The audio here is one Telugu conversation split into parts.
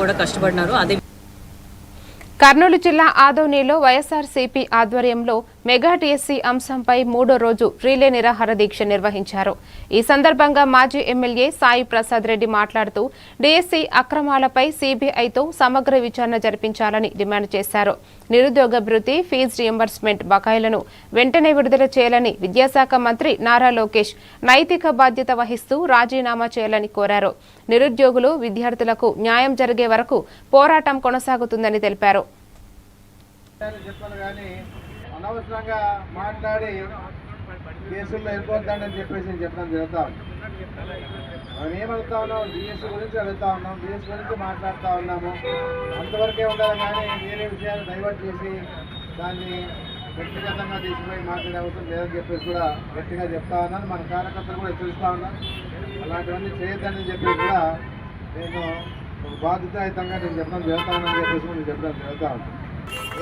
కూడా కష్టపడినారు. అదే కర్నూలు జిల్లా ఆదోనిలో వైఎస్ఆర్సీపీ ఆధ్వర్యంలో మెగా టీఎస్సీ అంశంపై మూడో రోజు రీలే నిరాహార దీక్ష నిర్వహించారు. ఈ సందర్భంగా మాజీ ఎమ్మెల్యే సాయి ప్రసాద్ రెడ్డి మాట్లాడుతూ డీఎస్సీ అక్రమాలపై సీబీఐతో సమగ్ర విచారణ జరిపించాలని డిమాండ్ చేశారు. నిరుద్యోగ భృతి, ఫీజు రియంబర్స్మెంట్ బకాయిలను వెంటనే విడుదల చేయాలని విద్యాశాఖ మంత్రి నారా లోకేష్ నైతిక బాధ్యత వహిస్తూ రాజీనామా చేయాలని కోరారు. నిరుద్యోగులు, విద్యార్థులకు న్యాయం జరిగే వరకు పోరాటం కొనసాగుతుందని తెలిపారు. అనవసరంగా మాట్లాడి కేసుల్లో వెళ్ళిపోతాడని చెప్పేసి చెప్పడం జరుగుతా ఉంది. మనం ఏమడుగుతా ఉన్నాం, డిఎస్సీ గురించి అడుగుతా ఉన్నాం, డిఎస్సీ గురించి మాట్లాడుతూ ఉన్నాము. అంతవరకే ఉండాలి కానీ వేరే విషయాలు డైవర్ట్ చేసి దాన్ని వ్యక్తిగతంగా తీసుకుపోయి మాట్లాడే అవసరం లేదని చెప్పేసి కూడా గట్టిగా చెప్తా ఉన్నాను. మన కార్యకర్తలు కూడా హెచ్చరిస్తూ ఉన్నాను. అలాంటివన్నీ చేయొద్దని చెప్పేసి కూడా నేను బాధ్యతాయుతంగా నేను చెప్పడం జరుగుతా ఉన్నానని చెప్పేసి కూడా నేను చెప్పడం జరుగుతూ ఉన్నాను.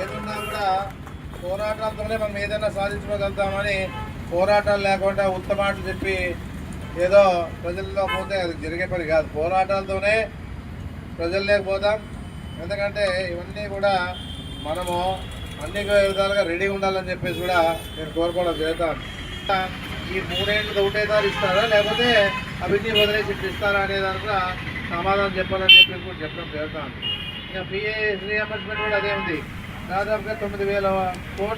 ఏదన్నా కూడా పోరాటాలతోనే మనం ఏదైనా సాధించుకోగలుగుతామని పోరాటాలు లేకుండా ఉత్తమాటలు చెప్పి ఏదో ప్రజల్లో పోతే అది జరిగే పని కాదు. పోరాటాలతోనే ప్రజలు లేకపోతాం. ఎందుకంటే ఇవన్నీ కూడా మనము అన్ని విధాలుగా రెడీ ఉండాలని చెప్పేసి కూడా నేను కోరుకోవడం జరుగుతాను. ఈ 3 ఏళ్ళు ఒకటేసారి ఇస్తారా లేకపోతే అవన్నీ వదిలేసి ఇస్తారా అనే దాని కూడా సమాధానం చెప్పాలని చెప్పేసి కూడా చెప్పడం జరుగుతాను. ఇంకా ఫీజు రియంబర్స్మెంట్ కూడా అదే ఉంది. దాదాపుగా 9,000 కోట్లు